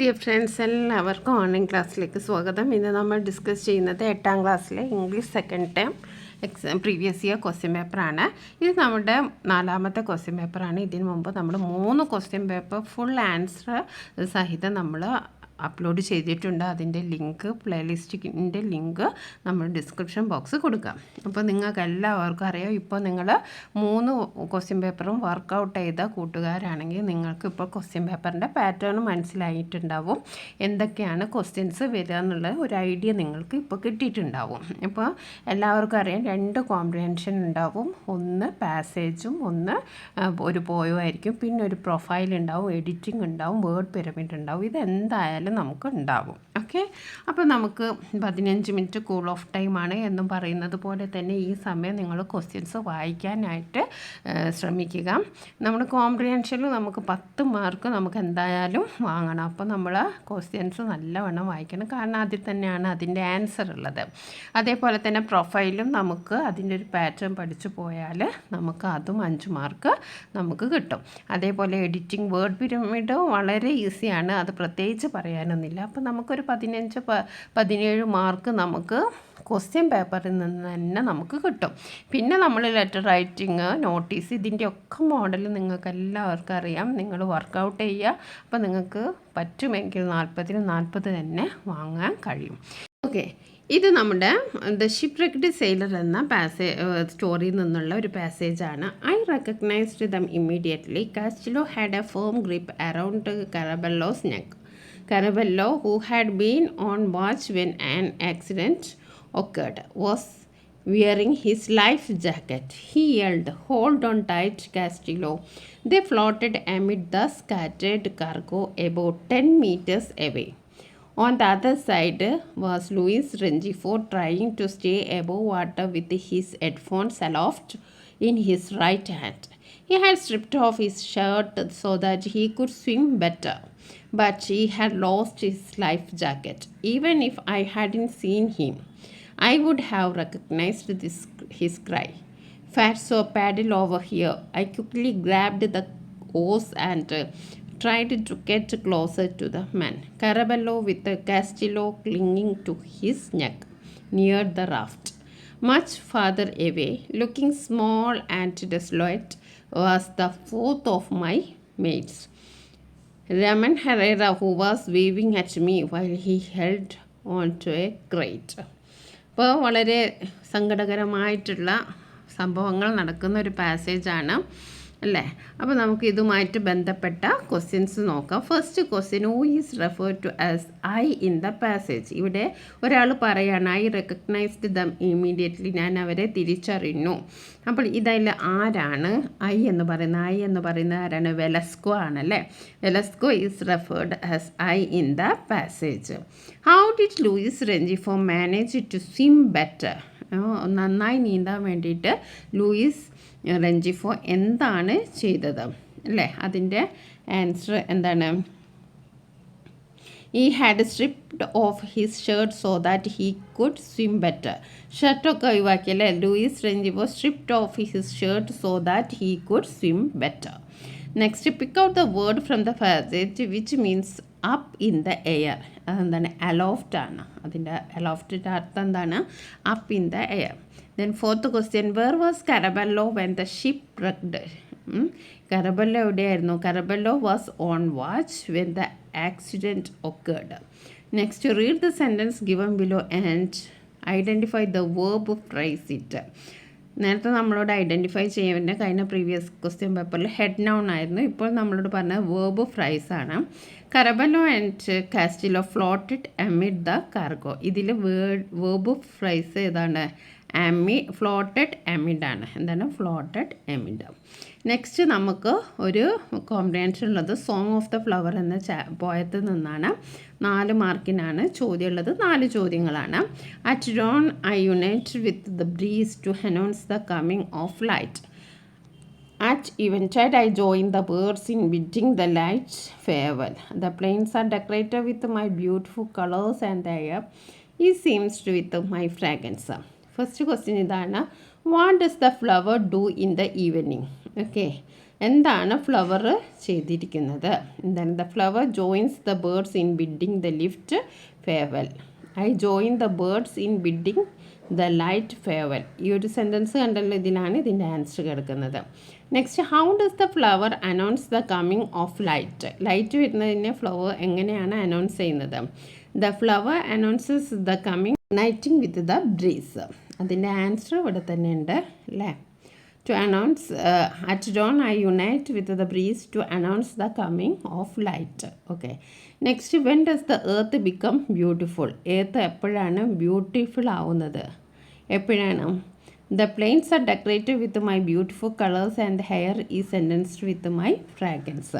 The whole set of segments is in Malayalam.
ഡിയർ ഫ്രണ്ട്സ്, എല്ലാവർക്കും ഓൺലൈൻ ക്ലാസ്സിലേക്ക് സ്വാഗതം. ഇന്ന് നമ്മൾ ഡിസ്കസ് ചെയ്യുന്നത് 8ാം ക്ലാസ്സിലെ English second term previous year question പേപ്പറാണ്. ഇത് നമ്മുടെ 4ാമത്തെ ക്വസ്റ്റ്യൻ പേപ്പറാണ്. ഇതിനു മുമ്പ് നമ്മൾ 3 ക്വസ്റ്റ്യൻ പേപ്പർ ഫുൾ ആൻസർ സഹിതം നമ്മൾ അപ്ലോഡ് ചെയ്തിട്ടുണ്ട്. അതിൻ്റെ ലിങ്ക്, പ്ലേലിസ്റ്റിൻ്റെ ലിങ്ക് നമ്മൾ ഡിസ്ക്രിപ്ഷൻ ബോക്സ് കൊടുക്കാം. അപ്പോൾ നിങ്ങൾക്ക് എല്ലാവർക്കും അറിയാം, ഇപ്പോൾ നിങ്ങൾ 3 ക്വസ്റ്റ്യൻ പേപ്പറും വർക്കൗട്ട് ചെയ്ത കൂട്ടുകാരാണെങ്കിൽ നിങ്ങൾക്ക് ഇപ്പോൾ ക്വസ്റ്റ്യൻ പേപ്പറിൻ്റെ പാറ്റേൺ മനസ്സിലായിട്ടുണ്ടാവും. എന്തൊക്കെയാണ് ക്വസ്റ്റ്യൻസ് വരിക എന്നുള്ള ഒരു ഐഡിയ നിങ്ങൾക്ക് ഇപ്പോൾ കിട്ടിയിട്ടുണ്ടാവും. ഇപ്പോൾ എല്ലാവർക്കും അറിയാം, 2 കോംപ്രിഹെൻഷൻ ഉണ്ടാവും. ഒന്ന് പാസേജും ഒന്ന് ഒരു പോയോ ആയിരിക്കും. പിന്നെ ഒരു പ്രൊഫൈൽ ഉണ്ടാവും, എഡിറ്റിംഗ് ഉണ്ടാവും, വേർഡ് പിരമിഡ് ഉണ്ടാവും. ഇതെന്തായാലും നമുക്ക് ഉണ്ടാവും. ഓക്കെ, അപ്പോൾ നമുക്ക് 15 മിനിറ്റ് കൂൾ ഓഫ് ടൈമാണ് എന്നും പറയുന്നത് പോലെ തന്നെ ഈ സമയം നിങ്ങൾ ക്വസ്റ്റ്യൻസ് വായിക്കാനായിട്ട് ശ്രമിക്കുക. നമ്മുടെ കോംപ്രിഹെൻഷനിൽ നമുക്ക് 10 മാർക്ക് നമുക്ക് എന്തായാലും വാങ്ങണം. അപ്പോൾ നമ്മൾ ക്വസ്റ്റ്യൻസ് നല്ലവണ്ണം വായിക്കണം, കാരണം അതിൽ തന്നെയാണ് അതിൻ്റെ ആൻസർ ഉള്ളത്. അതേപോലെ തന്നെ പ്രൊഫൈലും നമുക്ക് അതിൻ്റെ ഒരു പാറ്റേൺ പഠിച്ചു പോയാൽ നമുക്ക് അതും 5 മാർക്ക് നമുക്ക് കിട്ടും. അതേപോലെ എഡിറ്റിംഗ്, വേർഡ് പിരമിഡ് വളരെ ഈസിയാണ്, അത് പ്രത്യേകിച്ച് പറയാനൊന്നുമില്ല. അപ്പോൾ നമുക്കൊരു 15-17 മാർക്ക് നമുക്ക് ക്വസ്റ്റ്യൻ പേപ്പറിൽ നിന്ന് തന്നെ നമുക്ക് കിട്ടും. പിന്നെ നമ്മൾ ലെറ്റർ റൈറ്റിംഗ്, നോട്ടീസ്, ഇതിൻ്റെയൊക്കെ മോഡൽ നിങ്ങൾക്ക് എല്ലാവർക്കും അറിയാം. നിങ്ങൾ വർക്കൗട്ട് ചെയ്യുക. അപ്പോൾ നിങ്ങൾക്ക് പറ്റുമെങ്കിൽ 40 തന്നെ വാങ്ങാൻ കഴിയും. ഓക്കെ, ഇത് നമ്മുടെ ദ ഷിപ്പ്‌വ്രെക്ക്ഡ് സെയിലർ എന്ന സ്റ്റോറിയിൽ നിന്നുള്ള ഒരു പാസേജാണ്. I recognised them immediately. Castillo had a firm grip around Carabello's neck. Carabello, who had been on watch when an accident occurred, was wearing his life jacket. He yelled, "Hold on tight, Castillo." They floated amid the scattered cargo about 10 meters away. On the other side was Luis Rengifo, trying to stay above water with his headphones aloft in his right hand. He had stripped off his shirt so that he could swim better, but he had lost his life jacket. Even if I hadn't seen him, I would have recognized his cry. "Fatso, paddle over here." I quickly grabbed the oars and tried to get closer to the man. Carabello, with Castillo clinging to his neck, neared the raft. Much farther away, looking small and desolate, was the fourth of my mates, Ramon Herrera, who was waving at me while he held on to a crate. ഇപ്പോൾ വളരെ സങ്കടകരമായിട്ടുള്ള സംഭവങ്ങൾ നടക്കുന്ന ഒരു പാസേജാണ് അല്ലേ. അപ്പോൾ നമുക്ക് ഇതുമായിട്ട് ബന്ധപ്പെട്ട ക്വസ്റ്റ്യൻസ് നോക്കാം. First question, who is referred to as I in the passage. ഇവിടെ ഒരാൾ പറയാണ്, ഐ റെക്കഗ്നൈസ്ഡ് ദം ഇമ്മീഡിയറ്റ്ലി, ഞാൻ അവരെ തിരിച്ചറിഞ്ഞു. അപ്പോൾ ഇതിൽ ആരാണ് ഐ എന്ന് പറയുന്നത്? ആരാണ്? വെലസ്കോ ആണല്ലേ. Velasco is referred as I in the passage. How did Luis Rengifo manage to swim better? നന്നായി നീന്താൻ വേണ്ടിയിട്ട് ലൂയിസ് റെഞ്ചിഫോ എന്താണ് ചെയ്തത് അല്ലേ? അതിൻ്റെ ആൻസർ എന്താണ്? He had stripped off his shirt so that he could swim better. ഷർട്ടൊക്കെ ഒഴിവാക്കിയല്ലേ? Luis Renjifo stripped off his shirt so that he could swim better. Next, pick out the word from the passage which means up in the air. അതെന്താണ്? അലോഫ്റ്റ് ആണ്. അതിൻ്റെ അലോഫ്റ്റിൻ്റെ അർത്ഥം എന്താണ്? up in the air. Then fourth question, where was Carabello when the ship wrecked? Carabello എവിടെയായിരുന്നു? Carabello was on watch when the accident occurred. Next, read the sentence given below and identify the verb phrase it. നേരത്തെ നമ്മളോട് ഐഡൻറ്റിഫൈ ചെയ്യേണ്ട കഴിഞ്ഞ പ്രീവിയസ് ക്വസ്റ്റ്യൻ പേപ്പറിൽ ഹെഡ് നൗൺ ആയിരുന്നു. ഇപ്പോൾ നമ്മളോട് പറഞ്ഞ വേർബ് ഫ്രൈസ് ആണ്. Carabello and Castillo floated amid the cargo. ഇതിൽ വേർബ് ഫ്രൈസ് ഏതാണ്? ഫ്ലോട്ടഡ് അമിഡ് ആണ്. എന്താണ്? Floated amid. നെക്സ്റ്റ് നമുക്ക് ഒരു കോംപ്രിഹെൻഷൻ ഉള്ളത് സോങ് ഓഫ് ദ ഫ്ലവർ എന്ന പോയത്തിൽ നിന്നാണ്. 4 മാർക്കിനാണ് ചോദ്യം ഉള്ളത്. 4 ചോദ്യങ്ങളാണ്. At dawn I unite with the breeze to announce the coming of light. At eventide I join the birds in bidding the light farewell. The plains are decorated with my beautiful colors and the air is seamsed with my fragrance. First question ഇതാണ്, what does the flower do in the evening? Okay, എന്താണ് ഫ്ലവർ ചെയ്തിരിക്കുന്നത്? എന്താണ്? The flower joins the birds in bidding the light farewell. I join the birds in bidding the light farewell. ഈ ഒരു സെൻറ്റൻസ് കണ്ടല്ലോ, ഇതിലാണ് ഇതിൻ്റെ ആൻസർ കിടക്കുന്നത്. Next, how does the flower announce the coming of light? Light വരുന്നതിനെ ഫ്ലവർ എങ്ങനെയാണ് അനൗൺസ് ചെയ്യുന്നത്? The flower announces the coming nightingale with the breeze. അതിൻ്റെ ആൻസർ ഇവിടെ തന്നെ ഉണ്ട് അല്ലേ? To announce at dawn I unite with the breeze to announce the coming of light. Okay. Next, when does the earth become beautiful? Earth എപ്പോഴാണ് ബ്യൂട്ടിഫുൾ ആവുന്നത്? എപ്പോഴാണ്? The plains are decorated with my beautiful colors and the hair is enhanced with my fragrance.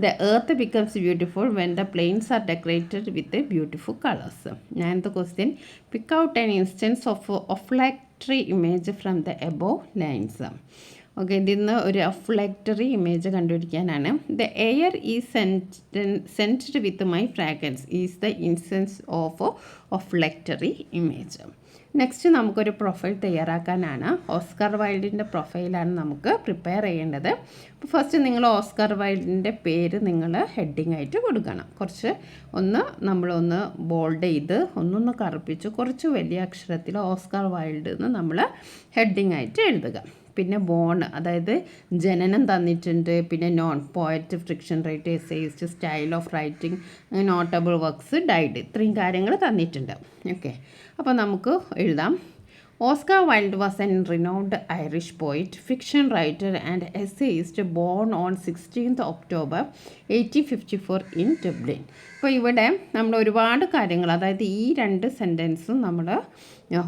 The earth becomes beautiful when the plains are decorated with the beautiful colors. And the question, pick out an instance of reflectory image from the above lines. Okay, ഇതിൽ നിന്ന് ഒരു റിഫ്ലക്ടറി ഇമേജ് കണ്ടുപിടിക്കാനാണ്. The air is scented with my fragrance is the instance of olfactory image. Next നമുക്കൊരു പ്രൊഫൈൽ തയ്യാറാക്കാനാണ്. ഓസ്കാർ വൈൽഡിൻ്റെ പ്രൊഫൈലാണ് നമുക്ക് പ്രിപ്പയർ ചെയ്യേണ്ടത്. അപ്പോൾ ഫസ്റ്റ് നിങ്ങൾ ഓസ്കാർ വൈൽഡിൻ്റെ പേര് നിങ്ങൾ ഹെഡിങ് ആയിട്ട് കൊടുക്കണം. കുറച്ച് നമ്മളൊന്ന് ബോൾഡ് ചെയ്ത് ഒന്നൊന്ന് കറുപ്പിച്ച് കുറച്ച് വലിയ അക്ഷരത്തിൽ ഓസ്കാർ വൈൽഡ് എന്ന് നമ്മൾ ഹെഡിങ് ആയിട്ട് എഴുതുക. പിന്നെ ബോൺ, അതായത് ജനനം തന്നിട്ടുണ്ട്. പിന്നെ known poet, fiction writer, essayist, style of writing, notable works, died, ഇത്രയും കാര്യങ്ങൾ തന്നിട്ടുണ്ട്. ഓക്കെ, അപ്പോൾ നമുക്ക് എഴുതാം. Oscar Wilde was an renowned Irish poet, fiction writer and essayist born on 16th October 1854 in Dublin. അപ്പോൾ ഇവിടെ നമ്മൾ ഒരുപാട് കാര്യങ്ങൾ, അതായത് ഈ രണ്ട് സെൻറ്റൻസും നമ്മൾ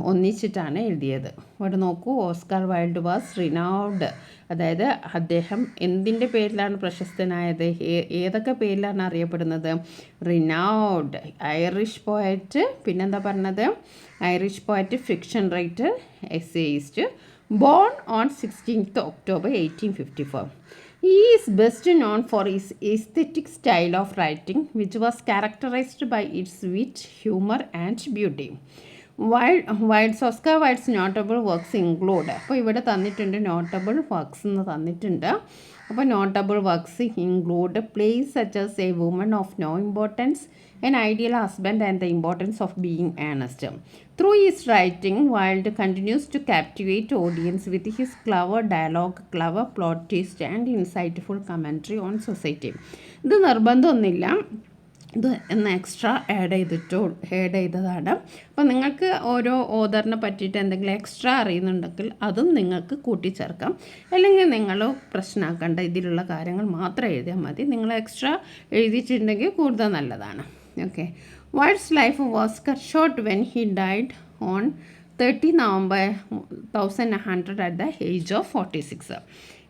ഒന്നിച്ചിട്ടാണ് എഴുതിയത്. ഇവിടെ നോക്കൂ, ഓസ്കാർ വൈൽഡ് വാസ് റിനൗഡ്, അതായത് അദ്ദേഹം എന്തിൻ്റെ പേരിലാണ് പ്രശസ്തനായത്? ഏതൊക്കെ പേരിലാണ് അറിയപ്പെടുന്നത്? റിനൗഡ്, ഐറിഷ് പോയറ്റ്, പിന്നെന്താ പറഞ്ഞത്? Irish poet, fiction writer, essayist, born on 16th October 1854. He is best known for his aesthetic style of writing, which was characterized by its wit, humor, and beauty. Oscar Wilde's notable works include. അപ്പോൾ ഇവിടെ തന്നിട്ടുണ്ട് നോട്ടബിൾ വർക്ക്സ് എന്ന് തന്നിട്ടുണ്ട്. അപ്പോൾ notable works include plays such as a woman of no importance, an ideal husband, and the importance of being earnest. Through his writing, Wilde continues to captivate audience with his clever dialogue, clever plot twist, and insightful commentary on society. ഇത് നിർബന്ധമൊന്നുമില്ല, ഇത് എന്ന് എക്സ്ട്രാ ആഡ് ചെയ്തതാണ്. അപ്പോൾ നിങ്ങൾക്ക് ഓരോ ഓതറിനെ പറ്റിയിട്ട് എന്തെങ്കിലും എക്സ്ട്രാ അറിയുന്നുണ്ടെങ്കിൽ അതും നിങ്ങൾക്ക് കൂട്ടിച്ചേർക്കാം. അല്ലെങ്കിൽ നിങ്ങൾ പ്രശ്നമാക്കേണ്ട, ഇതിലുള്ള കാര്യങ്ങൾ മാത്രം എഴുതിയാൽ മതി. നിങ്ങൾ എക്സ്ട്രാ എഴുതിയിട്ടുണ്ടെങ്കിൽ കൂടുതൽ നല്ലതാണ്. Okay, wilds life was cut short when he died on 30 November 1100 at the age of 46.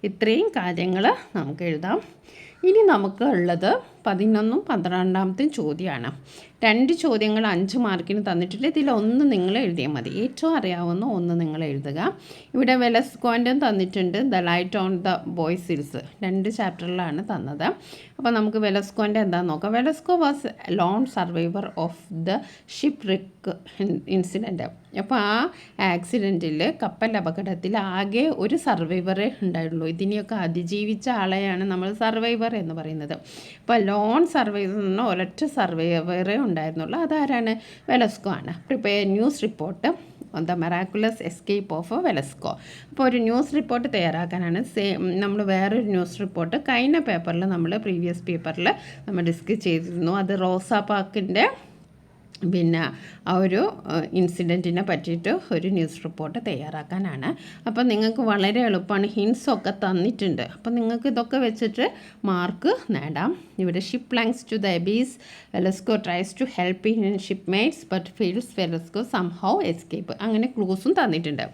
ഇത്രയും കാര്യങ്ങൾ നമുക്ക് എഴുതാം. ഇനി നമുക്ക് ഉള്ളത് 11ഉം 12ാമത്തെയും ചോദ്യമാണ്. 2 ചോദ്യങ്ങൾ 5 മാർക്കിന് തന്നിട്ടില്ല. ഇതിലൊന്ന് നിങ്ങൾ എഴുതിയാൽ മതി. ഏറ്റവും അറിയാവുന്ന ഒന്ന് നിങ്ങൾ എഴുതുക. ഇവിടെ വെലസ്കോൻ്റെയും തന്നിട്ടുണ്ട്, the light on the boys hills, 2 ചാപ്റ്ററിലാണ് തന്നത്. അപ്പോൾ നമുക്ക് വെലസ്കോൻ്റെ എന്താണെന്ന് നോക്കാം. Velasco was loan survivor of the ship Rick incident. അപ്പോൾ ആ ആക്സിഡൻറ്റിൽ, കപ്പൽ അപകടത്തിൽ ആകെ ഒരു സർവൈവറേ ഉണ്ടായുള്ളൂ. ഇതിനെയൊക്കെ അതിജീവിച്ച ആളെയാണ് നമ്മൾ സർവൈവർ എന്ന് പറയുന്നത്. അപ്പോൾ ലോൺ സർവൈവർ എന്ന ഒരൊറ്റ സർവൈവറേ ഉണ്ടായിരുന്നുള്ളൂ. അതാരാണ്? വെലസ്കോ ആണ്. Prepare news report on the miraculous escape of Velasco. അപ്പോൾ ഒരു ന്യൂസ് റിപ്പോർട്ട് തയ്യാറാക്കാനാണ്. നമ്മൾ വേറൊരു ന്യൂസ് റിപ്പോർട്ട് കഴിഞ്ഞ പേപ്പറിൽ, നമ്മൾ പ്രീവിയസ് പേപ്പറിൽ നമ്മൾ ഡിസ്കസ് ചെയ്തിരുന്നു. അത് റോസാ പാർക്കിൻ്റെ പിന്നെ ആ ഒരു ഇൻസിഡൻറ്റിനെ പറ്റിയിട്ട് ഒരു ന്യൂസ് റിപ്പോർട്ട് തയ്യാറാക്കാനാണ്. അപ്പോൾ നിങ്ങൾക്ക് വളരെ എളുപ്പമാണ്, ഹിൻസൊക്കെ തന്നിട്ടുണ്ട്. അപ്പോൾ നിങ്ങൾക്ക് ഇതൊക്കെ വെച്ചിട്ട് മാർക്ക് നേടാം. ഇവിടെ ship lunges to the abyss, Velasco tries to help in shipmates but fails, Velasco somehow escape, അങ്ങനെ ക്ലൂസും തന്നിട്ടുണ്ട്.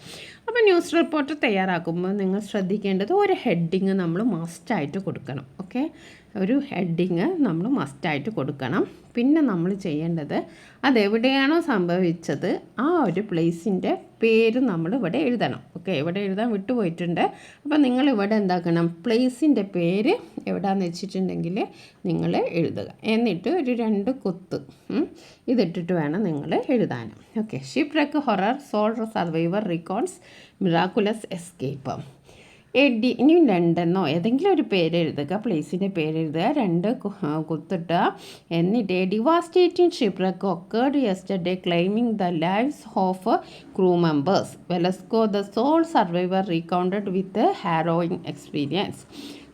അപ്പോൾ ന്യൂസ് റിപ്പോർട്ട് തയ്യാറാക്കുമ്പോൾ നിങ്ങൾ ശ്രദ്ധിക്കേണ്ടത് ഒരു ഹെഡിങ് നമ്മൾ മസ്റ്റായിട്ട് കൊടുക്കണം. ഓക്കെ, ഒരു ഹെഡിങ് നമ്മൾ മസ്റ്റായിട്ട് കൊടുക്കണം. പിന്നെ നമ്മൾ ചെയ്യേണ്ടത് അതെവിടെയാണോ സംഭവിച്ചത് ആ ഒരു പ്ലേസിൻ്റെ പേര് നമ്മൾ ഇവിടെ എഴുതണം. ഓക്കെ, ഇവിടെ എഴുതാൻ വിട്ടുപോയിട്ടുണ്ട്. അപ്പോൾ നിങ്ങൾ ഇവിടെ എന്താക്കണം, പ്ലേസിൻ്റെ പേര് എവിടെയാണെന്ന് വെച്ചിട്ടുണ്ടെങ്കിൽ നിങ്ങൾ എഴുതുക. എന്നിട്ട് ഒരു 2 കുത്ത് ഇതിട്ടിട്ട് വേണം നിങ്ങൾ എഴുതാൻ. Okay, shipwreck horror, sole survivor recounts miraculous escape. ഇനി ലണ്ടനോ ഏതെങ്കിലും ഒരു പേര് എഴുതുക, പ്ലേസിൻ്റെ പേര് എഴുതുക, 2 കുത്തിട്ടുക. എന്നിട്ട് a devastating shipwreck occurred yesterday claiming the lives of crew members. Velasco the sole survivor recounted with harrowing experience.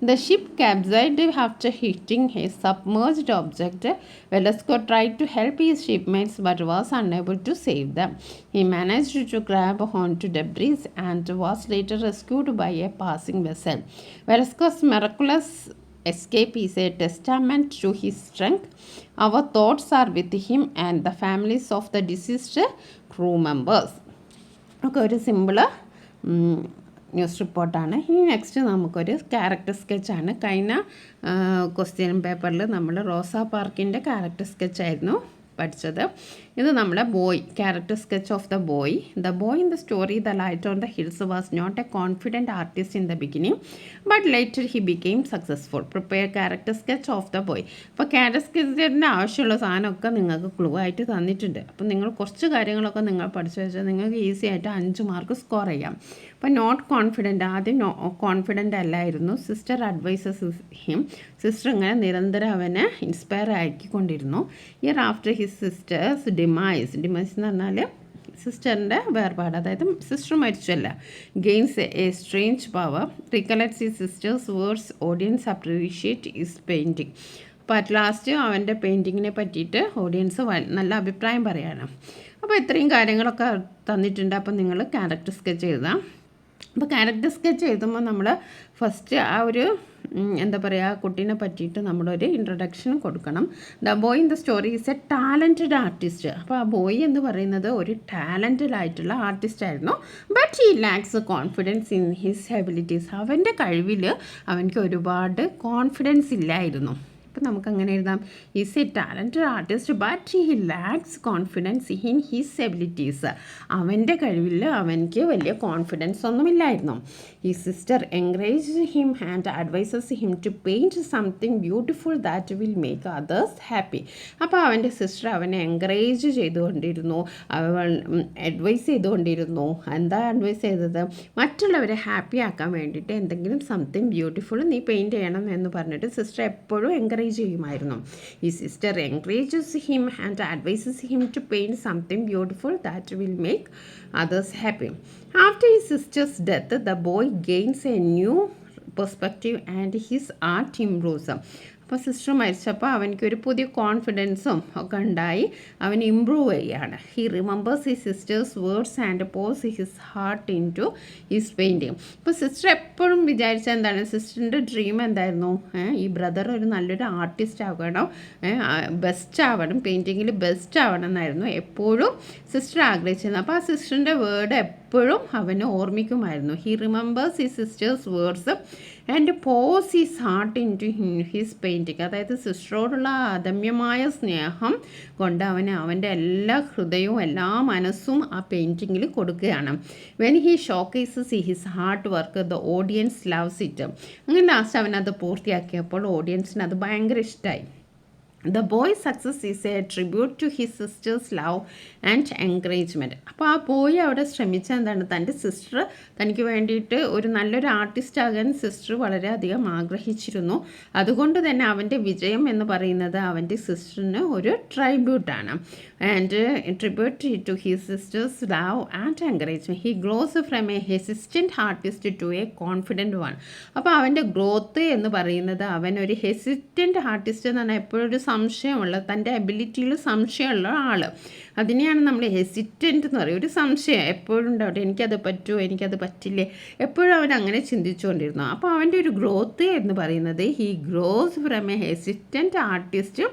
The ship capsized after hitting a submerged object. Velasco tried to help his shipmates but was unable to save them. He managed to grab onto debris and was later rescued by a passing vessel. Velasco's miraculous escape is a testament to his strength. Our thoughts are with him and the families of the deceased crew members. ഒക്കെ ഒരു സിമ്പിള് ന്യൂസ് റിപ്പോർട്ടാണ്. ഇനി നെക്സ്റ്റ് നമുക്കൊരു ക്യാരക്ടർ സ്കെച്ചാണ്. കഴിഞ്ഞ ക്വസ്റ്റ്യൻ പേപ്പറിൽ നമ്മൾ റോസാ പാർക്കിൻ്റെ ക്യാരക്ടർ സ്കെച്ചായിരുന്നു പഠിച്ചത്. ഇത് നമ്മളെ boy, character sketch of the boy. The boy in the story the light on the hills was not a confident artist in the beginning but later he became successful. Prepare character sketch of the boy. അപ്പോൾ ക്യാരക്ടർ സ്കെച്ചിൻ്റെ ആവശ്യമുള്ള സാധനമൊക്കെ നിങ്ങൾക്ക് ക്ലൂ ആയിട്ട് തന്നിട്ടുണ്ട്. അപ്പോൾ നിങ്ങൾ കുറച്ച് കാര്യങ്ങളൊക്കെ നിങ്ങൾ പഠിച്ചു വെച്ചാൽ നിങ്ങൾക്ക് ഈസി ആയിട്ട് 5 മാർക്ക് സ്കോർ ചെയ്യാം. അപ്പോൾ നോട്ട് കോൺഫിഡൻറ്റ്, ആദ്യം കോൺഫിഡൻ്റ് അല്ലായിരുന്നു. Sister advises him. സിസ്റ്റർ ഇങ്ങനെ നിരന്തരം അവനെ ഇൻസ്പയർ ആക്കിക്കൊണ്ടിരുന്നു. Year after his sister's demise എന്ന് പറഞ്ഞാൽ സിസ്റ്ററിൻ്റെ വേർപാട്, അതായത് സിസ്റ്റർ മരിച്ചല്ല. Gains a strange power. Recollects his sister's words. Audience appreciate his painting. അപ്പോൾ അറ്റ് ലാസ്റ്റ് അവൻ്റെ പെയിൻറ്റിങ്ങിനെ പറ്റിയിട്ട് ഓഡിയൻസ് നല്ല അഭിപ്രായം പറയാണ്. അപ്പോൾ ഇത്രയും കാര്യങ്ങളൊക്കെ തന്നിട്ടുണ്ട്. അപ്പോൾ നിങ്ങൾ ക്യാരക്ടർ സ്കെച്ച് എഴുതാം. അപ്പോൾ ക്യാരക്ടർ സ്കെച്ച് എഴുതുമ്പോൾ നമ്മൾ ഫസ്റ്റ് ആ ഒരു എന്താ പറയുക, കുട്ടീനെ പറ്റിയിട്ട് നമ്മളൊരു ഇൻട്രൊഡക്ഷൻ കൊടുക്കണം. The boy in the story is a talented artist. അപ്പോൾ ആ ബോയ് എന്ന് പറയുന്നത് ഒരു ടാലൻറ്റഡ് ആയിട്ടുള്ള ആർട്ടിസ്റ്റ് ആയിരുന്നു. But he lacks confidence in his abilities. അവൻ്റെ കഴിവിൽ അവൻക്ക് ഒരുപാട് കോൺഫിഡൻസ് ഇല്ലായിരുന്നു. അപ്പോൾ നമുക്കങ്ങനെ എഴുതാം, is a talented artist but he lacks confidence in his abilities. അവൻ്റെ കഴിവിൽ അവൻക്ക് വലിയ കോൺഫിഡൻസ് ഒന്നുമില്ലായിരുന്നു. ഈ sister encourage him and advises him to paint something beautiful that will make others happy. അപ്പോൾ അവൻ്റെ സിസ്റ്റർ അവനെ എൻകറേജ് ചെയ്തുകൊണ്ടിരുന്നു, അവൾ അഡ്വൈസ് ചെയ്തുകൊണ്ടിരുന്നു. എന്താ അഡ്വൈസ് ചെയ്തത്? മറ്റുള്ളവരെ ഹാപ്പി ആക്കാൻ വേണ്ടിയിട്ട് എന്തെങ്കിലും സംതിങ് ബ്യൂട്ടിഫുൾ നീ പെയിൻറ്റ് ചെയ്യണം എന്ന് പറഞ്ഞിട്ട് സിസ്റ്റർ എപ്പോഴും എൻകറേജ് ചെയ്യുമായിരുന്നു. ഈ sister encourages him and advises him to paint something beautiful that will make others happy. After his sister's death, the boy gains a new perspective and his art improves. അപ്പോൾ സിസ്റ്റർ മരിച്ചപ്പോൾ അവനക്കൊരു പുതിയ കോൺഫിഡൻസും ഒക്കെ ഉണ്ടായി. അവൻ ഇമ്പ്രൂവ് ചെയ്യുകയാണ്. He remembers his sister's words and pours his heart into his painting. ഇപ്പോൾ സിസ്റ്റർ എപ്പോഴും വിചാരിച്ച എന്താണ്, സിസ്റ്ററിൻ്റെ ഡ്രീം എന്തായിരുന്നു? ഈ ബ്രദർ ഒരു നല്ലൊരു ആർട്ടിസ്റ്റ് ആകണം, ബെസ്റ്റ് ആവണം, പെയിൻറ്റിങ്ങിൽ ബെസ്റ്റ് ആവണം എന്നായിരുന്നു എപ്പോഴും സിസ്റ്റർ ആഗ്രഹിച്ചിരുന്നത്. അപ്പോൾ ആ സിസ്റ്ററിൻ്റെ വേർഡ് എപ്പോഴും അവന് ഓർമ്മിക്കുമായിരുന്നു. He remembers his sister's words and pours his heart into his painting. അതായത് സിസ്റ്ററോടുള്ള അദമ്യമായ സ്നേഹം കൊണ്ട് അവൻ്റെ എല്ലാ ഹൃദയവും എല്ലാ മനസ്സും ആ പെയിൻറ്റിങ്ങിൽ കൊടുക്കുകയാണ്. When he showcases his heart work the audience loves it. അങ്ങനെ ലാസ്റ്റ് അവനത് പൂർത്തിയാക്കിയപ്പോൾ ഓഡിയൻസിന് അത് ഭയങ്കര ഇഷ്ടമായി. The boy's success is a tribute to his sister's love and encouragement. അപ്പോൾ ആ ബോയ് അവിടെ ശ്രമിച്ച എന്താണ്, തൻ്റെ സിസ്റ്റർ തനിക്ക് വേണ്ടിയിട്ട് ഒരു നല്ലൊരു ആർട്ടിസ്റ്റ് ആകാൻ സിസ്റ്റർ വളരെയധികം ആഗ്രഹിച്ചിരുന്നു. അതുകൊണ്ട് തന്നെ അവൻ്റെ വിജയം എന്ന് പറയുന്നത് അവൻ്റെ സിസ്റ്ററിന് ഒരു ട്രൈബ്യൂട്ടാണ്. And tribute to his sister's love and encouragement. He grows from a hesitant artist to a confident one. അപ്പോൾ അവൻ്റെ ഗ്രോത്ത് എന്ന് പറയുന്നത് അവനൊരു ഹെസിസ്റ്റൻറ്റ് ആർട്ടിസ്റ്റ് എന്ന് പറഞ്ഞാൽ എപ്പോഴും ഒരു സംശയമുള്ള, തൻ്റെ എബിലിറ്റിയിൽ സംശയമുള്ള ആൾ, അതിനെയാണ് നമ്മൾ ഹെസിറ്റൻ്റ് എന്ന് പറയും. ഒരു സംശയം എപ്പോഴും ഉണ്ടാവട്ടെ, എനിക്കത് പറ്റുമോ, എനിക്കത് പറ്റില്ലേ, എപ്പോഴും അവൻ അങ്ങനെ ചിന്തിച്ചുകൊണ്ടിരുന്നു. അപ്പോൾ അവൻ്റെ ഒരു ഗ്രോത്ത് എന്ന് പറയുന്നത് he grows from a hesitant artist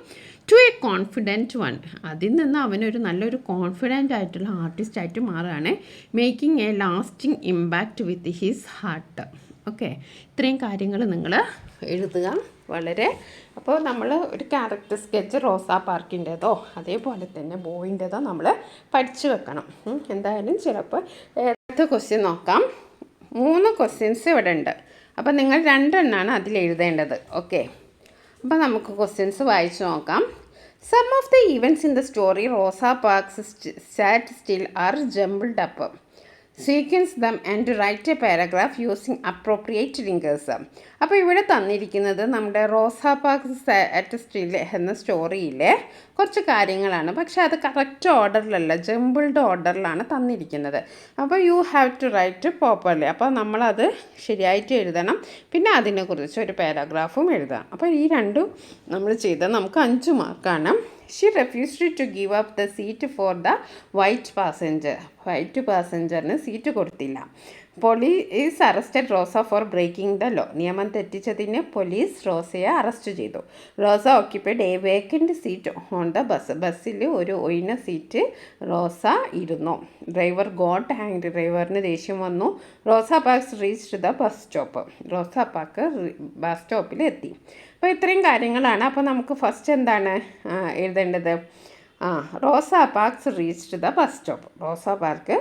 to a confident one. അതിൽ നിന്ന് അവനൊരു നല്ലൊരു കോൺഫിഡൻ്റ് ആയിട്ടുള്ള ആർട്ടിസ്റ്റായിട്ട് മാറുകയാണ്. Making a lasting impact with his heart. Okay, ഇത്രയും കാര്യങ്ങൾ നിങ്ങൾ എഴുതുക വളരെ. അപ്പോൾ നമ്മൾ ഒരു ക്യാരക്ടർ സ്കെച്ച് റോസാ പാർക്കിൻ്റെതോ അതേപോലെ തന്നെ ബോയിൻ്റെതോ നമ്മൾ പഠിച്ചു വെക്കണം. എന്തായാലും ചിലപ്പോൾ അടുത്ത ക്വസ്റ്റ്യൻ നോക്കാം. 3 ക്വസ്റ്റ്യൻസ് ഇവിടെ ഉണ്ട്. അപ്പോൾ നിങ്ങൾ 2 എണ്ണമാണ് അതിൽ എഴുതേണ്ടത്. ഓക്കെ, അപ്പോൾ നമുക്ക് ക്വസ്റ്റ്യൻസ് വായിച്ചു നോക്കാം. Some of the events in the story Rosa Parks sat still are jumbled up. Sequence them and write a paragraph using appropriate linkers. അപ്പോൾ ഇവിടെ തന്നിരിക്കുന്നത് നമ്മുടെ റോസാ പാർക്സ് അറ്റ് സ്റ്റിൽ എന്ന സ്റ്റോറിയിലെ കുറച്ച് കാര്യങ്ങളാണ്. പക്ഷേ അത് കറക്റ്റ് ഓർഡറിലല്ല, ജംബിൾഡ് ഓർഡറിലാണ് തന്നിരിക്കുന്നത്. അപ്പോൾ you have to write properly. അപ്പോൾ നമ്മളത് ശരിയായിട്ട് എഴുതണം. പിന്നെ അതിനെക്കുറിച്ച് ഒരു പാരഗ്രാഫും എഴുതാം. അപ്പോൾ ഈ രണ്ടും നമ്മൾ ചെയ്താൽ നമുക്ക് 5 മാർക്കാണ്. She refused to give up the seat for the white passenger. White പാസഞ്ചറിന് സീറ്റ് കൊടുത്തില്ല. Police arrested Rosa for breaking the law. നിയമം തെറ്റിച്ചതിന് പോലീസ് റോസയെ അറസ്റ്റ് ചെയ്തു. Rosa occupied a vacant seat on the bus. ബസ്സിൽ ഒരു ഒഴിഞ്ഞ സീറ്റ് റോസ ഇരുന്നു. Driver got angry. ഡ്രൈവറിന് ദേഷ്യം വന്നു. Rosa Parks reached the bus stop. Rosa park bus സ്റ്റോപ്പിൽ എത്തി. അപ്പോൾ ഇത്രയും കാര്യങ്ങളാണ്. അപ്പോൾ നമുക്ക് ഫസ്റ്റ് എന്താണ് എഴുതേണ്ടത്? Rosa Parks reached the bus stop. Rosa Park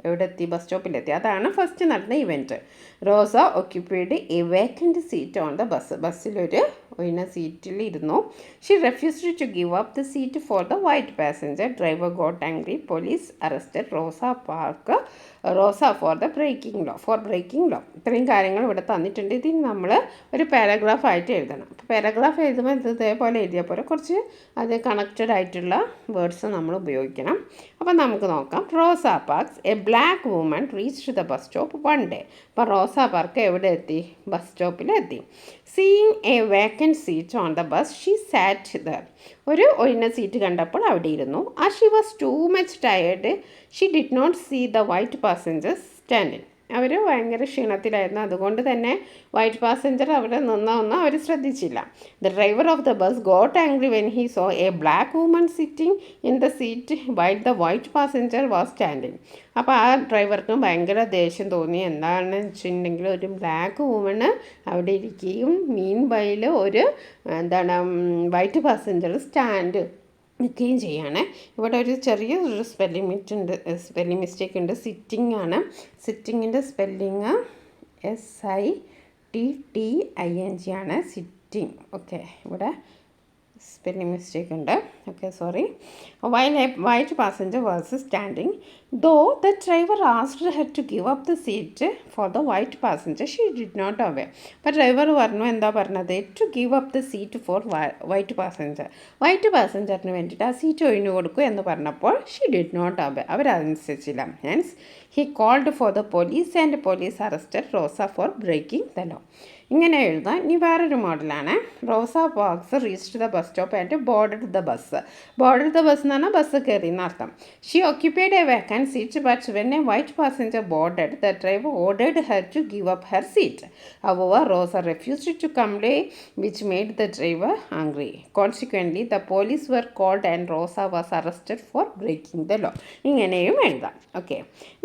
എവിടെ എത്തി? ബസ് സ്റ്റോപ്പിലെത്തി. അതാണ് ഫസ്റ്റ് നടന്ന event. Rosa occupied a vacant seat on the bus. ബസ്സിലൊരു ഒഴിഞ്ഞ സീറ്റിൽ ഇരുന്നു. She refused to give up the seat for the white passenger. Driver got angry. Police arrested Rosa for breaking law. ഇത്രയും കാര്യങ്ങൾ ഇവിടെ തന്നിട്ടുണ്ട്. ഇതിന് നമ്മൾ ഒരു പാരഗ്രാഫ് ആയിട്ട് എഴുതണം. അപ്പോൾ പാരഗ്രാഫ് എഴുതുമ്പോൾ ഇതേപോലെ എഴുതിയാൽ പോലെ കുറച്ച് അത് കണക്റ്റഡ് ആയിട്ടുള്ള വേർഡ്സ് നമ്മൾ ഉപയോഗിക്കണം. അപ്പോൾ നമുക്ക് നോക്കാം. Rosa Parks a black woman reached the bus stop one day. അപ്പോൾ റോസ പാർക്ക് എവിടെ എത്തി? ബസ് സ്റ്റോപ്പിൽ എത്തി. Seeing a vacant seat on the bus she sat there. ഒരു ഒഴിഞ്ഞ സീറ്റ് കണ്ടപ്പോൾ അവിടെ ഇരുന്നു. She was too much tired. She did not see the white passengers standing. അവർ ഭയങ്കര ക്ഷീണത്തിലായിരുന്നു. അതുകൊണ്ട് തന്നെ വൈറ്റ് പാസഞ്ചർ അവിടെ നിന്നൊന്നും അവർ ശ്രദ്ധിച്ചില്ല. The driver of the bus got angry when he so A black woman sitting in the seat while the white passenger was standing. അപ്പോൾ ആ ഡ്രൈവർക്കും ഭയങ്കര ദേഷ്യം തോന്നി. എന്താണെന്ന് വെച്ചിട്ടുണ്ടെങ്കിൽ ഒരു ബ്ലാക്ക് വുമണ് അവിടെ ഇരിക്കുകയും മീൻ വൈൽ ഒരു വൈറ്റ് പാസഞ്ചർ സ്റ്റാൻഡ് നിൽക്കുകയും ചെയ്യാണ്. ഇവിടെ ഒരു ചെറിയൊരു സ്പെല്ലിംഗ് മിസ്റ്റേക്ക് ഉണ്ട്. സിറ്റിംഗ് ആണ്. സിറ്റിങ്ങിൻ്റെ സ്പെല്ലിങ് SITTING ആണ്. സിറ്റിംഗ്. ഓക്കെ, ഇവിടെ സ്പെല്ലിംഗ് മിസ്റ്റേക്ക് ഉണ്ട്. Okay, sorry. While a white passenger was standing though the driver asked her to give up the seat for the white passenger she did not obey. അപ്പോൾ ഡ്രൈവർ എന്താ പറഞ്ഞത്? To give up the seat for white passenger. White പാസഞ്ചറിന് വേണ്ടിയിട്ട് ആ സീറ്റ് ഒഴിഞ്ഞു കൊടുക്കൂ എന്ന് പറഞ്ഞപ്പോൾ ഷീ ഡിഡ് നോട്ട് ഒബേ. അവരനുസരിച്ചില്ല. Hence he called for the police and police arrested Rosa for breaking the law. ഇങ്ങനെ എഴുതാം. ഇനി വേറൊരു മോഡലാണ്. Rosa Parks reached the bus stop and boarded the bus. Boarded the bus എന്ന് പറഞ്ഞാൽ ബസ് കയറി എന്നർത്ഥം. She occupied a vacant seat but when a white passenger boarded the driver ordered her to give up her seat. However, Rosa refused to comply, which made the driver angry. Consequently, the police were called and Rosa was arrested for breaking the law. ഇങ്ങനെയും എഴുതാം. ഓക്കെ,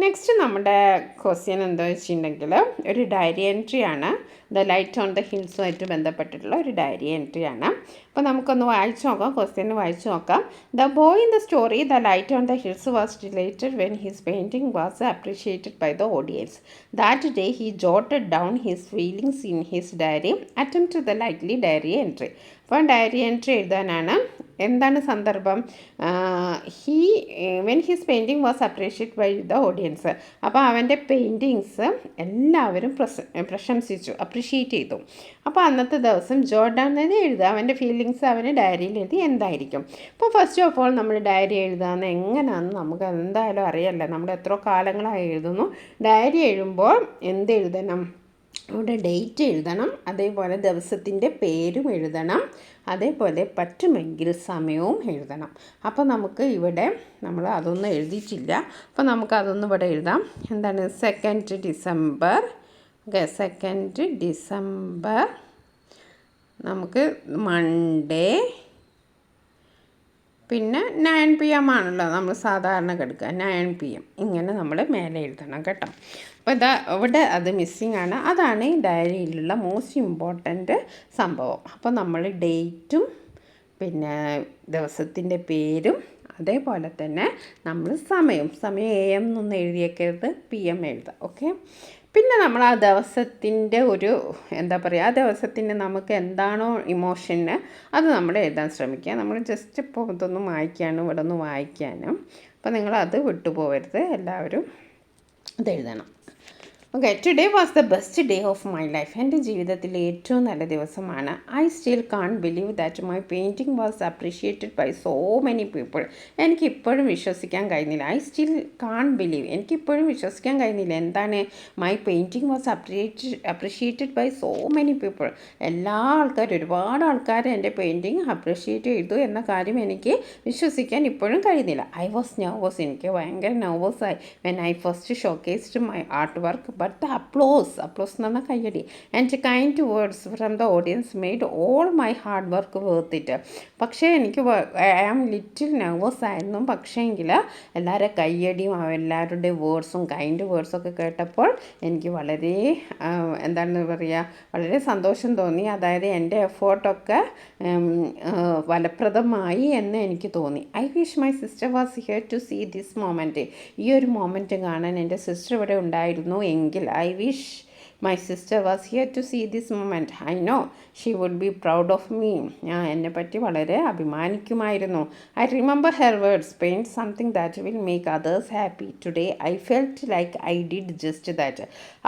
നെക്സ്റ്റ് നമ്മുടെ ക്വസ്റ്റ്യൻ എന്താ വെച്ചിട്ടുണ്ടെങ്കിൽ ഒരു ഡയറി എൻട്രി ആണ്. ദ ലൈറ്റ് ഓൺ ദ ഹിൽസുമായിട്ട് ബന്ധപ്പെട്ടിട്ടുള്ള ഒരു ഡയറി എൻട്രി ആണ്. അപ്പോൾ നമുക്കൊന്ന് വായിച്ചു നോക്കാം. ക്വസ്റ്റ്യൻ വായിച്ചു നോക്കാം. The boy in the story the light on the hills was delighted when his painting was appreciated by the audience. That day he jotted down his feelings in his diary. Attempt the lightly diary entry. അപ്പോൾ ഡയറി എൻട്രി എഴുതാനാണ്. എന്താണ് സന്ദർഭം? When his painting was appreciated by the audience. അപ്പോൾ അവൻ്റെ പെയിൻറ്റിങ്സ് എല്ലാവരും പ്രശംസിച്ചു, അപ്രീഷിയേറ്റ് ചെയ്തു. അപ്പോൾ അന്നത്തെ ദിവസം ജോർഡാൻ എഴുതുക. അവൻ്റെ ഫീലിങ്സ് അവന് ഡയറിയിൽ എഴുതി എന്തായിരിക്കും. ഇപ്പോൾ ഫസ്റ്റ് ഓഫ് ഓൾ നമ്മൾ ഡയറി എഴുതാമെന്ന് എങ്ങനെയാണെന്ന് നമുക്ക് എന്തായാലും അറിയാമല്ലോ. നമ്മൾ എത്ര കാലങ്ങളായി എഴുതുന്നു. ഡയറി എഴുതുമ്പോൾ എന്ത് എഴുതണം? അവിടെ ഡേറ്റ് എഴുതണം. അതേപോലെ ദിവസത്തിൻ്റെ പേരും എഴുതണം. അതേപോലെ പറ്റുമെങ്കിൽ സമയവും എഴുതണം. അപ്പോൾ നമുക്ക് ഇവിടെ നമ്മൾ അതൊന്നും എഴുതിയിട്ടില്ല. അപ്പോൾ നമുക്കതൊന്നും ഇവിടെ എഴുതാം. എന്താണ്? 2 ഡിസംബർ. ഓക്കെ, 2 ഡിസംബർ നമുക്ക് മൺഡേ. പിന്നെ 9 PM ആണല്ലോ നമ്മൾ സാധാരണ കിടക്കുക. 9 PM ഇങ്ങനെ നമ്മൾ മേലെ എഴുതണം കേട്ടോ. അപ്പോൾ ഇവിടെ അത് മിസ്സിങ് ആണ്. അതാണ് ഈ ഡയറിയിലുള്ള മോസ്റ്റ് ഇമ്പോർട്ടൻ്റ് സംഭവം. അപ്പോൾ നമ്മൾ ഡേറ്റും പിന്നെ ദിവസത്തിൻ്റെ പേരും അതേപോലെ തന്നെ നമ്മൾ സമയം AM എന്നൊന്നും എഴുതിയേക്കരുത്, PM എഴുതാം. ഓക്കെ, പിന്നെ നമ്മൾ ആ ദിവസത്തിൻ്റെ ഒരു എന്താ പറയുക, ആ ദിവസത്തിന് നമുക്ക് എന്താണോ ഇമോഷന് അത് നമ്മൾ എഴുതാൻ ശ്രമിക്കുക. നമ്മൾ ജസ്റ്റ് ഇപ്പോൾ ഇതൊന്നും വായിക്കാനും ഇവിടെ ഒന്ന് വായിക്കാനും. അപ്പോൾ നിങ്ങളത് വിട്ടുപോകരുത് എല്ലാവരും. അതെഴുതണം. Okay, today was the best day of my life. എൻ്റെ ജീവിതത്തിലെ ഏറ്റവും നല്ല ദിവസമാണ്. I still can't believe that my painting was appreciated by so many people. എനിക്കിപ്പോഴും വിശ്വസിക്കാൻ കഴിയുന്നില്ല. ഐ സ്റ്റിൽ കാൺ ബിലീവ്, എനിക്കിപ്പോഴും വിശ്വസിക്കാൻ കഴിയുന്നില്ല. എന്താണ്? My painting was appreciated by so many people. എല്ലാ ആൾക്കാരും, ഒരുപാട് ആൾക്കാർ എൻ്റെ പെയിൻറ്റിങ് അപ്രീഷിയേറ്റ് ചെയ്തു എന്ന കാര്യം എനിക്ക് വിശ്വസിക്കാൻ ഇപ്പോഴും കഴിയുന്നില്ല. ഐ വാസ് നെർവസ്, എനിക്ക് ഭയങ്കര നെർവസായി when I first showcased my art work. But the applause എന്ന് പറഞ്ഞാൽ കയ്യടി, and kind words from the audience made all my hard work worth it. പക്ഷേ എനിക്ക് ഐ ആം ലിറ്റിൽ നെർവസ് ആയിരുന്നു. പക്ഷേങ്കിൽ എല്ലാവരുടെ കയ്യടിയും എല്ലാവരുടെ വേർഡ്സും കൈൻഡ് വേർഡ്സൊക്കെ കേട്ടപ്പോൾ എനിക്ക് വളരെ എന്താണ് പറയുക, വളരെ സന്തോഷം തോന്നി. അതായത് എൻ്റെ എഫേർട്ടൊക്കെ ഫലപ്രദമായി എന്ന് എനിക്ക് തോന്നി. I wish my sister was here to see this moment. ഈ ഒരു മൊമെൻറ്റ് കാണാൻ എൻ്റെ സിസ്റ്റർ ഇവിടെ ഉണ്ടായിരുന്നു എങ്കിൽ, I wish my sister was here to see this moment. I know she would be proud of me. ഞാൻ എന്നെപ്പറ്റി വളരെ അഭിമാനിക്കുമായിരുന്നു. I remember her words, paint something that will make others happy. Today I felt like I did just that.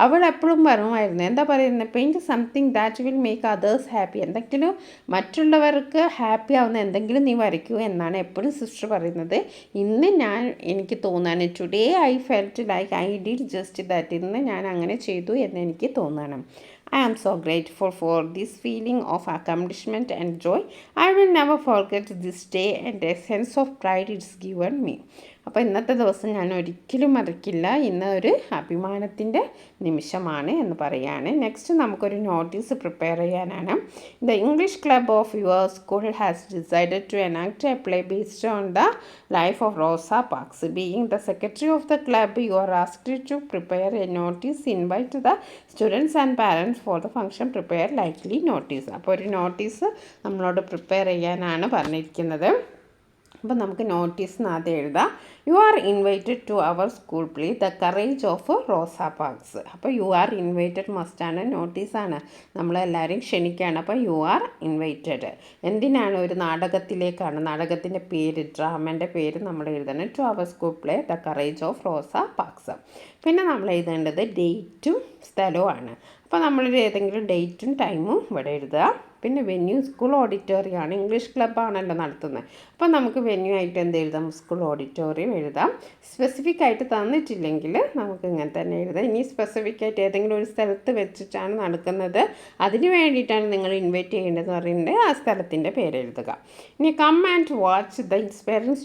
അവൾ എപ്പോഴും പറയുമായിരുന്നു, എന്താ പറയുന്നത്, paint something that will make others happy. എന്തെങ്കിലും മറ്റുള്ളവർക്ക് ഹാപ്പി ആവുന്ന എന്തെങ്കിലും നീ വരയ്ക്കൂ എന്നാണ് എപ്പോഴും സിസ്റ്റർ പറയുന്നത്. ഇന്ന് എനിക്ക് തോന്നാണ്, today I felt like I did just that. ഇന്ന് ഞാൻ അങ്ങനെ ചെയ്തു എന്ന് എനിക്ക് തോന്നണം. I am so grateful for this feeling of accomplishment and joy. I will never forget this day and a sense of pride it's given me. അപ്പോൾ ഇന്നത്തെ ദിവസം ഞാൻ ഒരിക്കലും മറക്കില്ല. ഇന്ന് ഒരു അഭിമാനത്തിൻ്റെ നിമിഷമാണ് എന്ന് പറയുകയാണ്. നെക്സ്റ്റ് നമുക്കൊരു നോട്ടീസ് പ്രിപ്പയർ ചെയ്യാനാണ്. The English club of your school has decided to enact a play based on the life of Rosa Parks. Being the secretary of the club, you are asked to prepare a notice, invite the students and parents for the function, prepare likely notice. അപ്പോൾ ഒരു നോട്ടീസ് നമ്മളോട് പ്രിപ്പയർ ചെയ്യാനാണ് പറഞ്ഞിരിക്കുന്നത്. അപ്പോൾ നമുക്ക് നോട്ടീസിനകത്ത് എഴുതാം, you are invited to our school play the courage of Rosa Parks. അപ്പോൾ യു ആർ ഇൻവൈറ്റഡ് മസ്റ്റാണ്, നോട്ടീസാണ്, നമ്മളെല്ലാവരും ക്ഷണിക്കുകയാണ്. അപ്പോൾ യു ആർ ഇൻവൈറ്റഡ് എന്തിനാണ്? ഒരു നാടകത്തിലേക്കാണ്. നാടകത്തിൻ്റെ പേര്, ഡ്രാമേൻ്റെ പേര് നമ്മൾ എഴുതണം. To our school play the courage of Rosa Parks. പിന്നെ നമ്മൾ എഴുതേണ്ടത് ഡേറ്റും സ്ഥലവുമാണ്. അപ്പോൾ നമ്മളൊരു ഏതെങ്കിലും ഡേറ്റും ടൈമും ഇവിടെ എഴുതുക. പിന്നെ വെന്യൂ സ്കൂൾ ഓഡിറ്റോറിയമാണ്, ഇംഗ്ലീഷ് ക്ലബ്ബാണല്ലോ നടത്തുന്നത്. അപ്പോൾ നമുക്ക് വെന്യൂ ആയിട്ട് എന്ത് എഴുതാം? സ്കൂൾ ഓഡിറ്റോറിയം എഴുതാം. സ്പെസിഫിക് ആയിട്ട് തന്നിട്ടില്ലെങ്കിൽ നമുക്ക് ഇങ്ങനെ തന്നെ എഴുതാം. ഇനി സ്പെസിഫിക് ആയിട്ട് ഏതെങ്കിലും ഒരു സ്ഥലത്ത് വെച്ചിട്ടാണ് നടക്കുന്നത്, അതിന് വേണ്ടിയിട്ടാണ് നിങ്ങൾ ഇൻവൈറ്റ് ചെയ്യേണ്ടതെന്ന് പറയുന്നത്, ആ സ്ഥലത്തിൻ്റെ പേര് എഴുതുക. ഇനി come and watch the inspiring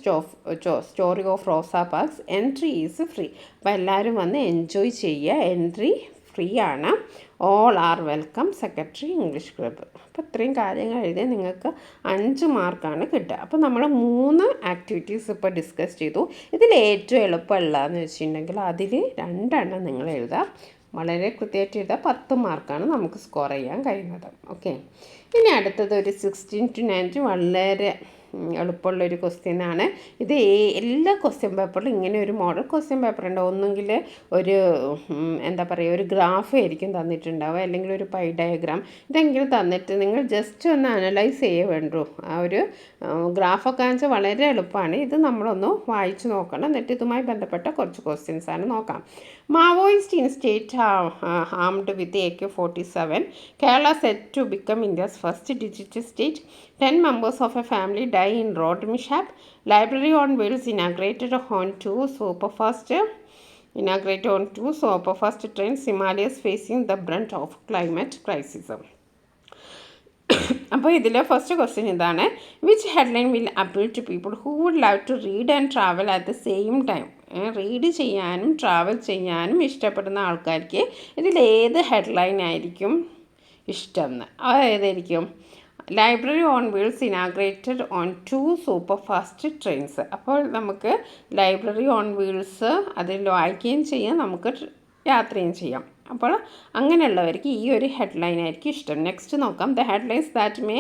story of Rosa Parks. Entry is free. അപ്പോൾ എല്ലാവരും വന്ന് എൻജോയ് ചെയ്യുക. എൻട്രി ഫ്രീ ആണ്. All are welcome, secretary English club. അപ്പോൾ ഇത്രയും കാര്യങ്ങൾ എഴുതി നിങ്ങൾക്ക് 5 മാർക്കാണ് കിട്ടുക. അപ്പോൾ നമ്മൾ 3 ആക്ടിവിറ്റീസ് ഇപ്പോൾ ഡിസ്കസ് ചെയ്തു. ഇതിൽ ഏറ്റവും എളുപ്പമുള്ളതെന്ന് വെച്ചിട്ടുണ്ടെങ്കിൽ അതിൽ 2 എണ്ണം നിങ്ങൾ എഴുതാം. വളരെ കൃത്യമായിട്ട് എഴുതാം. 10 മാർക്കാണ് നമുക്ക് സ്കോർ ചെയ്യാൻ കഴിയുന്നത്. ഓക്കെ, ഇനി അടുത്തത് ഒരു 16 to 19 വളരെ എളുപ്പമുള്ളൊരു ക്വസ്റ്റ്യനാണ്. ഇത് എല്ലാ ക്വസ്റ്റ്യൻ പേപ്പറിലും ഇങ്ങനെ ഒരു മോഡൽ ക്വസ്റ്റ്യൻ പേപ്പർ ഉണ്ട്. ഒന്നുകിൽ ഒരു എന്താ പറയുക, ഒരു ഗ്രാഫ് ആയിരിക്കും തന്നിട്ടുണ്ടാവുക, അല്ലെങ്കിൽ ഒരു പൈ ഡയഗ്രാം. ഇതെങ്കിലും തന്നിട്ട് നിങ്ങൾ ജസ്റ്റ് ഒന്ന് അനലൈസ് ചെയ്യേ വേണ്ടൂ. ആ ഒരു ഗ്രാഫൊക്കെ വെച്ചാൽ വളരെ എളുപ്പമാണ്. ഇത് നമ്മളൊന്ന് വായിച്ച് നോക്കണം. എന്നിട്ട് ഇതുമായി ബന്ധപ്പെട്ട കുറച്ച് ക്വസ്റ്റ്യൻസാണ് നോക്കാം. Maoist in state armed with AK-47. Kerala set to become India's first digital state. 10 members of a family die in road mishap. Library on wheels inaugurated on 2 superfast trains. Himalayas facing the brunt of climate crisis. അപ്പോൾ ഇതിൽ ഫസ്റ്റ് ക്വസ്റ്റ്യൻ ഇതാണ്, which headline will appeal to people who would love to read and travel at the same time. Read ചെയ്യാനും ട്രാവൽ ചെയ്യാനും ഇഷ്ടപ്പെടുന്ന ആൾക്കാർക്ക് ഇതിലേത് ഹെഡ്ലൈൻ ആയിരിക്കും ഇഷ്ടം എന്ന്? ഏതായിരിക്കും? Library on wheels inaugurated on 2 superfast trains. അപ്പോൾ നമുക്ക് ലൈബ്രറി ഓൺ വീൽസ് അതിൽ വായിക്കുകയും ചെയ്യാം, നമുക്ക് യാത്രയും ചെയ്യാം. അപ്പോൾ അങ്ങനെയുള്ളവർക്ക് ഈ ഒരു ഹെഡ്ലൈൻ ആയിരിക്കും ഇഷ്ടം. നെക്സ്റ്റ് നോക്കാം, the headlines that may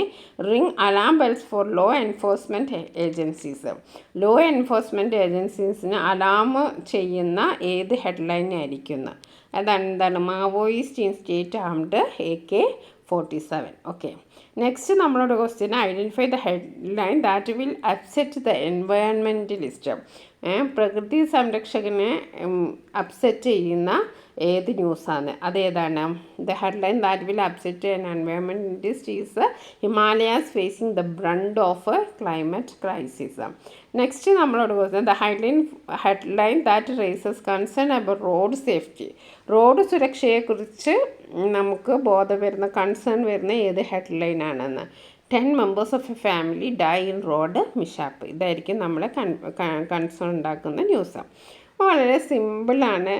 ring alarm bells for law enforcement agencies. Law enforcement ഏജൻസീസിന് അലാം ചെയ്യുന്ന ഏത് ഹെഡ്ലൈൻ ആയിരിക്കും? അതാണ് Maoist in state armed AK-47. Okay, next നമ്മളോട് question identify the headline that will upset the environmentalist. പ്രകൃതി സംരക്ഷകനെ അപ്സെറ്റ് ചെയ്യുന്ന ഏത് ന്യൂസാണ്, അതേതാണ്? The headline that will upset an environmentalist is Himalayas facing the brunt of climate crisis. Next നമ്മളോട് question the headline that races concern about road safety. Road സുരക്ഷയെക്കുറിച്ച് നമുക്ക് ബോധം വരുന്ന കൺസേൺ വരുന്ന ഏത് ഹെഡ്ലൈനാണെന്ന്. 10 members of a family die in road mishap. ഇതായിരിക്കും നമ്മളെ കൺസേൺ ഉണ്ടാക്കുന്ന ന്യൂസ്. വളരെ സിമ്പിളാണ്.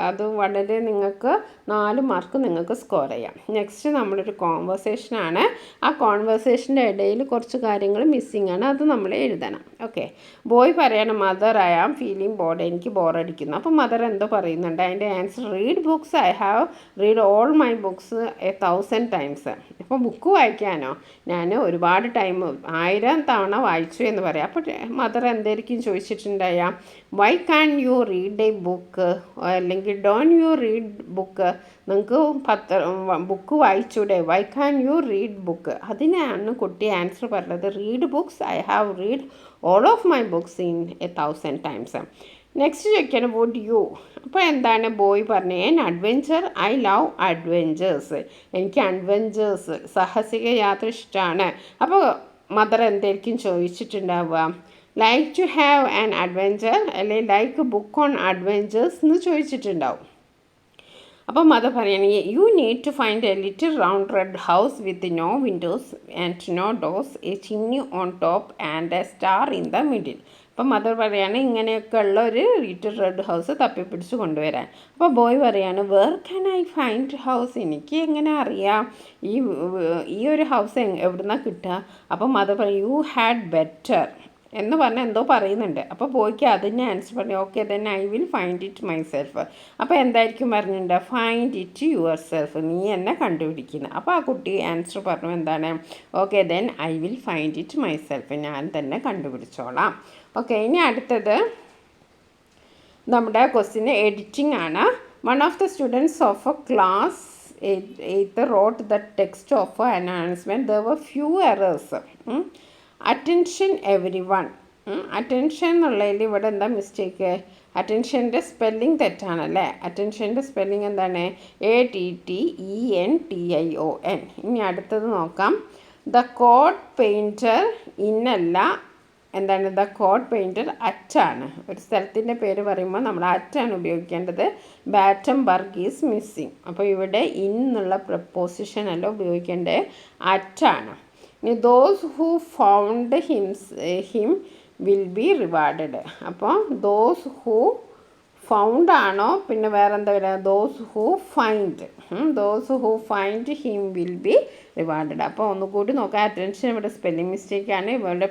അത് വളരെ നിങ്ങൾക്ക് 4 മാർക്ക് നിങ്ങൾക്ക് സ്കോർ ചെയ്യാം. നെക്സ്റ്റ് നമ്മളൊരു കോൺവെർസേഷനാണ്. ആ കോൺവെർസേഷൻ്റെ ഇടയിൽ കുറച്ച് കാര്യങ്ങൾ മിസ്സിങ് ആണ്, അത് നമ്മൾ എഴുതണം. ഓക്കെ. ബോയ് പറയണം mother I am feeling bored, എനിക്ക് ബോറടിക്കുന്നു. അപ്പോൾ മദർ എന്തോ പറയുന്നുണ്ട്, അതിൻ്റെ answer read books, I have read all my books 1000 times. അപ്പോൾ ബുക്ക് വായിക്കാനോ ഞാൻ ഒരുപാട് ടൈം 1000 തവണ വായിച്ചു എന്ന് പറയാം. അപ്പോൾ മദർ എന്തായിരിക്കും ചോദിച്ചിട്ടുണ്ടായ, why can you read a book, അല്ലെങ്കിൽ ഡോൺ യു റീഡ് ബുക്ക്, നിങ്ങൾക്ക് ബുക്ക് വായിച്ചൂടെ, why can you read book. അതിനാണ് കുട്ടി ആൻസർ പറഞ്ഞത് read books, I have read all of my books in 1000 times. Next ചോദിക്കുകയാണ് വുഡ് യു. അപ്പോൾ എന്താണ് ബോയ് പറഞ്ഞത്, അഡ്വെഞ്ചർ, ഐ ലവ് അഡ്വെഞ്ചേഴ്സ്, എനിക്ക് അഡ്വെഞ്ചേഴ്സ് സാഹസിക യാത്ര ഇഷ്ടമാണ്. അപ്പോൾ മദർ എന്തായിരിക്കും ചോദിച്ചിട്ടുണ്ടാവുക, like to have an adventure, അല്ലെങ്കിൽ ലൈക്ക് ബുക്ക് ഓൺ അഡ്വെഞ്ചേഴ്സ് എന്ന് ചോദിച്ചിട്ടുണ്ടാവും. അപ്പോൾ മദർ പറയുകയാണെങ്കിൽ you need to find a little round red house with no windows and no doors, a chimney on top and a star in the middle. അപ്പം മദർ പറയാണ് ഇങ്ങനെയൊക്കെ ഉള്ള ഒരു ലിറ്റിൽ റെഡ് ഹൗസ് തപ്പിപ്പിടിച്ച് കൊണ്ടുവരാൻ. അപ്പോൾ ബോയ് പറയാണ് where can I find house, എനിക്ക് എങ്ങനെ അറിയാം ഈ ഒരു ഹൗസ് എവിടുന്നാണ് കിട്ടുക. അപ്പോൾ മദർ പറയും യു ഹാഡ് ബെറ്റർ എന്ന് പറഞ്ഞാൽ എന്തോ പറയുന്നുണ്ട്. അപ്പോൾ ബോയ്ക്ക് അതിന് ആൻസർ പറഞ്ഞു okay then I will find it my self. അപ്പോൾ എന്തായിരിക്കും പറഞ്ഞിട്ടുണ്ട്, ഫൈൻഡ് ഇറ്റ് യുവർ സെൽഫ്, നീ എന്നെ കണ്ടുപിടിക്കുന്നത്. അപ്പോൾ ആ കുട്ടി ആൻസർ പറഞ്ഞു എന്താണ്, okay then I will find it my self, ഞാൻ തന്നെ കണ്ടുപിടിച്ചോളാം. ഓക്കെ, ഇനി അടുത്തത് നമ്മുടെ ക്വസ്റ്റ്യൻ എഡിറ്റിംഗ് ആണ്. One of the students of A class 8th wrote the text of an announcement. There were few errors. Attention every one. Attention എന്നുള്ളതിൽ ഇവിടെ എന്താ മിസ്റ്റേക്ക്, അറ്റൻഷൻ്റെ സ്പെല്ലിംഗ് തെറ്റാണല്ലേ. അറ്റൻഷൻ്റെ സ്പെല്ലിംഗ് എന്താണ്, ATTENTION. ഇനി അടുത്തത് നോക്കാം. ദ കോഡ് പെയിൻറ്റർ ഇന്നല്ല, എന്താണ് ദ കോഡ് പെയിൻറ്റർ അറ്റാണ്. ഒരു സ്ഥലത്തിൻ്റെ പേര് പറയുമ്പോൾ നമ്മൾ അറ്റാണ് ഉപയോഗിക്കേണ്ടത്. Battenberg is missing. അപ്പോൾ ഇവിടെ ഇൻ എന്നുള്ള പ്രപ്പോസിഷൻ അല്ല ഉപയോഗിക്കേണ്ടത്, അറ്റാണ്. Those who found him will be rewarded. അപ്പോൾ ദോസ് ഹൂ ഫൗണ്ട് ആണോ, പിന്നെ വേറെ എന്താ പറയുക, those who find him will be rewarded. അപ്പോൾ ഒന്നുകൂടി നോക്കാം. അറ്റൻഷൻ ഇവിടെ സ്പെല്ലിംഗ് മിസ്റ്റേക്കാണ്, ഇവിടെ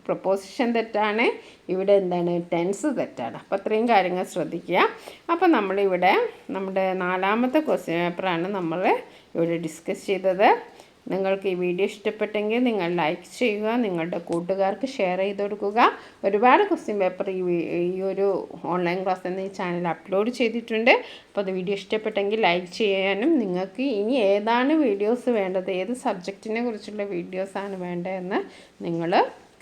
പ്രപ്പോസിഷൻ തെറ്റാണ്, ഇവിടെ എന്താണ് ടെൻസ് തെറ്റാണ്. അപ്പോൾ അത്രയും കാര്യങ്ങൾ ശ്രദ്ധിക്കുക. അപ്പോൾ നമ്മളിവിടെ നമ്മുടെ 4ാമത്തെ ക്വസ്റ്റ്യൻ പേപ്പറാണ് നമ്മൾ ഇവിടെ ഡിസ്കസ് ചെയ്തത്. നിങ്ങൾക്ക് ഈ വീഡിയോ ഇഷ്ടപ്പെട്ടെങ്കിൽ നിങ്ങൾ ലൈക്ക് ചെയ്യുക, നിങ്ങളുടെ കൂട്ടുകാർക്ക് ഷെയർ ചെയ്ത് കൊടുക്കുക. ഒരുപാട് ക്വസ്റ്റ്യൻ പേപ്പർ ഈ ഒരു ഓൺലൈൻ ക്ലാസ് എന്ന ഈ ചാനൽ അപ്ലോഡ് ചെയ്തിട്ടുണ്ട്. അപ്പോൾ അത് വീഡിയോ ഇഷ്ടപ്പെട്ടെങ്കിൽ ലൈക്ക് ചെയ്യാനും, നിങ്ങൾക്ക് ഇനി ഏതാണ് വീഡിയോസ് വേണ്ടത്, ഏത് സബ്ജക്റ്റിനെ കുറിച്ചുള്ള വീഡിയോസാണ് വേണ്ടതെന്ന് നിങ്ങൾ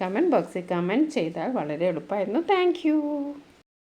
കമൻറ്റ് ബോക്സിൽ കമൻറ്റ് ചെയ്താൽ വളരെ എളുപ്പമായിരുന്നു. താങ്ക്